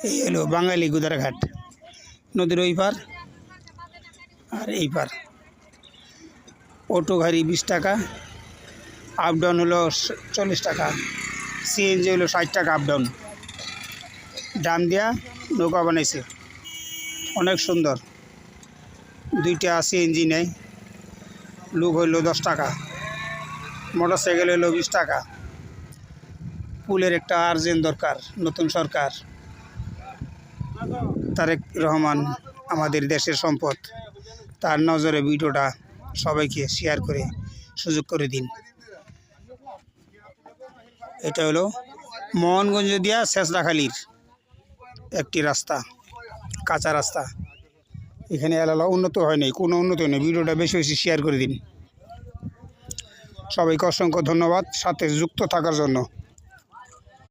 এই হলো বাঙালি গুদারাঘাট, নদীর ওই পার আর এই পার। অটো গাড়ি 20 টাকা, আপ ডাউন হলো 40 টাকা, সিএনজি হলো 60 টাকা আপ ডাউন। ডাম দিয়া নৌকা বানাইছে, অনেক সুন্দর। 2টা সিএনজি নেয়, লোক হইল 10 টাকা, মোটর সাইকেল হইল 20 টাকা। পুলের একটা আর্জেন্ট দরকার, নতুন সরকার। তারেক রহমান আমাদের দেশের সম্পদ, তার নজরে ভিডিওটা সবাইকে শেয়ার করে সুযোগ করে দিন। এটা হলো মোহনগঞ্জ দিয়া শেষরাখালির একটি রাস্তা, কাঁচা রাস্তা। এখানে এলাকা উন্নত হয় নাই, কোনো উন্নত হয় নাই। ভিডিওটা বেশি বেশি শেয়ার করে দিন। সবাইকে অসংখ্য ধন্যবাদ সাথে যুক্ত থাকার জন্য।